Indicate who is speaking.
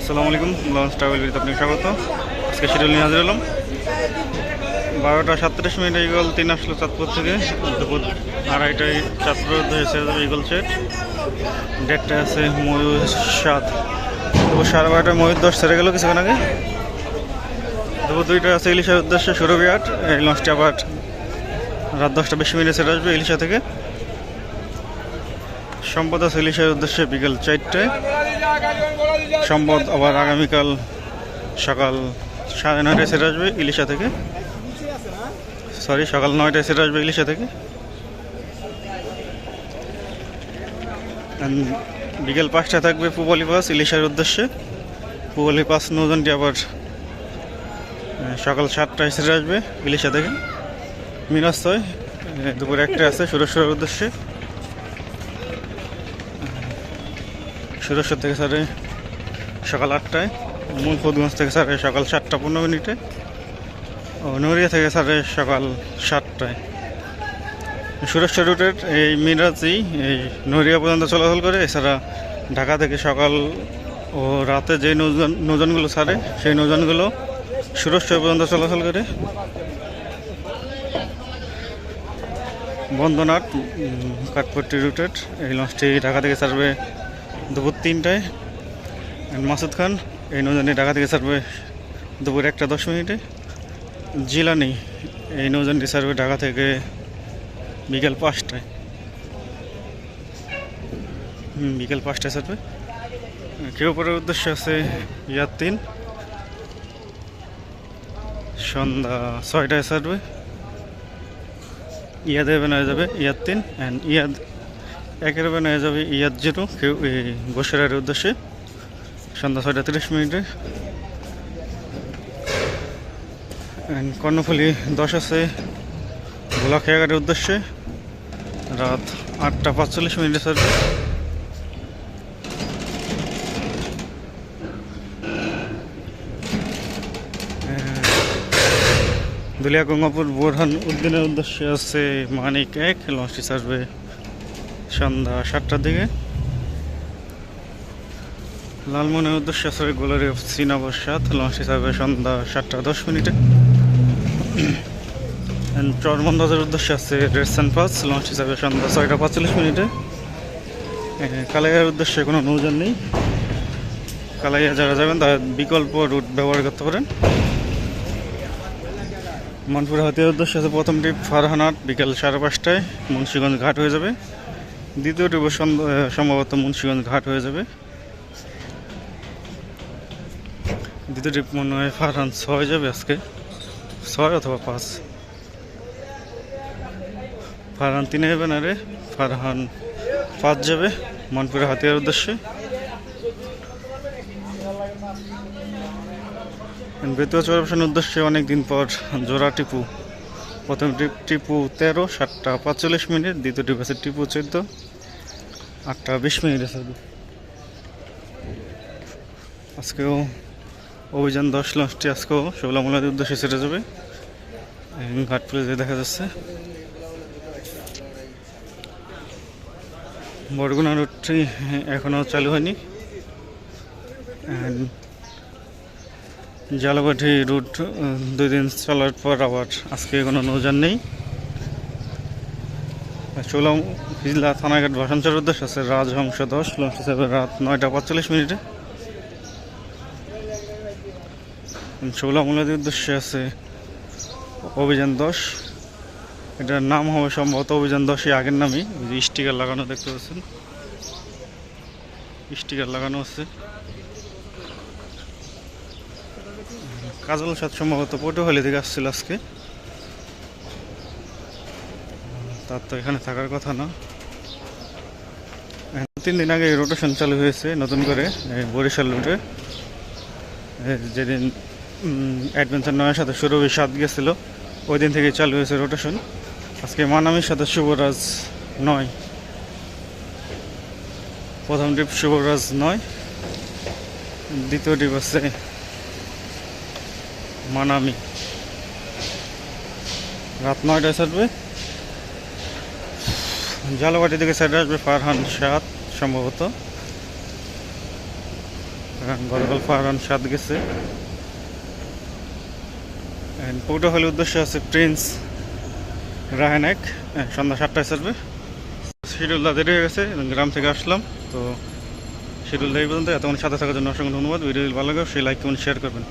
Speaker 1: আসসালামু আলাইকুম, launch travel with আপনাকে স্বাগত। আজকে শিডিউল নিয়ে হাজির হলাম। 12টা 37 ইগল 3 আসলো চাঁদপুর থেকে। দুপুর 2:30টায় চাঁদপুর হয়েছে ইগল সেট। ডেটটা আছে ময়ূর 7। দুপুর 12:30টায় ময়ূর 10 ছেড়ে গেল কিছুক্ষণ আগে। দুপুর 2টায় আছে ইলিশার উদ্দেশ্যে সুরভিহাট। এই লঞ্চটি আবার রাত 10টা 20 ছেড়ে আসবে ইলিশা থেকে। সম্পদ আছে ইলিশার উদ্দেশ্যে বিকেল 4টায়। সম্পদ আবার আগামীকাল সকাল 9:30টায় ছেড়ে আসবে ইলিশা থেকে। সকাল 9টায় ছেড়ে আসবে ইলিশা থেকে। বিকেল 5টায় থাকবে পুবালি পাস ইলিশার উদ্দেশ্যে। পুবালি পাস নৌজনটি আবার সকাল 7টায় ছেড়ে আসবে ইলিশা থেকে। মিনাস্তয় দুপুর 1টায় আছে সুরেশ্বরের উদ্দেশ্যে। সুরেশ্বর থেকে ছাড়ে সকাল 8টায়। মুলফুদগঞ্জ থেকে ছাড়ে সকাল 7টা 15 ও নড়িয়া থেকে ছাড়ে সকাল 7টায়। সুরেশ্বর রুটের এই মিরাজি এই নড়িয়া পর্যন্ত চলাচল করে। এছাড়া ঢাকা থেকে সকাল ও রাতে যে নৌযানগুলো ছাড়ে সেই নৌযানগুলো সুরেশ্বর পর্যন্ত চলাচল করে। বন্দনাট কাঠপট্টি রুটের এই লঞ্চটি ঢাকা থেকে ছাড়বে দুপুর 3টায়। মাসুদ খান এই নৌযানটি ঢাকা থেকে ছাড়বে দুপুর 1টা 10 জিলানি এই নৌযানটি ছাড়বে ঢাকা থেকে বিকেল 5টায়। বিকেল 5টায় ছাড়বে। কেউ পরের উদ্দেশ্যে আছে ইয়াদ 3 সন্ধ্যা 6টায় ছাড়বে। ইয়াদ এভেন হয়ে যাবে ইয়াদ 3 অ্যান্ড ইয়াদ 1 হয়ে যাবে ইয়াদ 0 কেউ বসিরহাটের উদ্দেশ্যে সন্ধ্যা 6টা 30 কর্ণফুলি 10 আছে ভোলাখিয়াঘাটের উদ্দেশ্যে রাত 8টা 45 ছাড়বে। দুলিয়া গঙ্গাপুর বোরহান উদ্দিনের উদ্দেশ্যে আছে মানিক 1 লঞ্চটি ছাড়বে সন্ধ্যা 7টার দিকে। লালমনের উদ্দেশ্যে আছে গোলারি অফ শ্রীনগর 7 লঞ্চটি ছাড়বে সন্ধ্যা 7টা 10। চরমন্দাজের উদ্দেশ্যে আছে রেডসান পাস লঞ্চটি ছাড়বে সন্ধ্যা 6টা 45। কালাইয়ার উদ্দেশ্যে কোনো নৌযান নেই। কালাইয়া যারা যাবেন তারা বিকল্প রুট ব্যবহার করতে পারেন। মনপুর হাতিয়ার উদ্দেশ্যে আছে প্রথম ট্রিপ ফারহানাট বিকেল 5:30টায় মুন্সিগঞ্জ ঘাট হয়ে যাবে। দ্বিতীয় ট্রিপ সম্ভবত মুন্সিগঞ্জ ঘাট হয়ে যাবে। দ্বিতীয় ট্রিপ মনে হয় ফারহান 6 যাবে আজকে 6 অথবা 5। ফারহান 3 যাবে না রে, ফারহান 5 যাবে মনপুরের হাতিয়ার উদ্দেশ্যে। বেতুয়া চৌরাশনের উদ্দেশ্যে অনেকদিন পর জোড়া টিপু। প্রথম ট্রিপ টিপু 13 7টা 45। দ্বিতীয় ট্রিপ আছে টিপু 14 8টা 20 আছে। আজকেও অভিযান 10 লঞ্চটি আজকেও শোলামুলাদের উদ্দেশ্যে ছেড়ে যাবে। ঘাট প্লেজে দেখা যাচ্ছে। বরগুনা রুটটি এখনও চালু হয়নি। জালাবাঠি রুট 2 দিন চলার পর আবার আজকে কোনো নৌযান নেই। চোলাম হিজলা থানাঘাট ভাসানচর উদ্দেশ্যে আছে রাজহংস 10 লঞ্চ হিসাবে রাত 9টা 45। চৌলামুলাদের উদ্দেশ্যে আছে অভিযান 10। এটার নাম হবে সম্ভবত অভিযান 10ই আগের নামই। স্টিকার লাগানো দেখতে পাচ্ছেন, স্টিকার লাগানো আছে। কাজল সাথে সম্ভবত পটুয়াখালী থেকে আসছিল আজকে। তার তো এখানে থাকার কথা না। 3 দিন আগে রোটেশন চালু হয়েছে নতুন করে বরিশাল রুটে। যেদিন অ্যাডভেঞ্চার 9-এর সাথে সুরভি 7 গেছিল ওই দিন থেকে চালু হয়েছে রোটেশন। আজকে মানামির সাথে শুভরাজ 9। প্রথম ট্রিপ শুভরাজ 9, দ্বিতীয় ট্রিপ আছে মানামি রাত 9টায় ছাড়বে। জালাবাটি থেকে ছেড়ে আসবে ফারহান 7 সম্ভবত। গতকাল ফারহান 7 গেছে। পটুয়াখালীর উদ্দেশ্যে আছে প্রিন্স রায়হান 1, সন্ধ্যা 7টায় ছাড়বে। শিডিউলটা দেরি হয়ে গেছে, গ্রাম থেকে আসলাম তো। শিডিউলটা এই পর্যন্ত। এতক্ষণ সাথে থাকার জন্য অসংখ্য ধন্যবাদ। ভিডিও ভালো লাগে সেই লাইক কমেন্ট শেয়ার করবেন।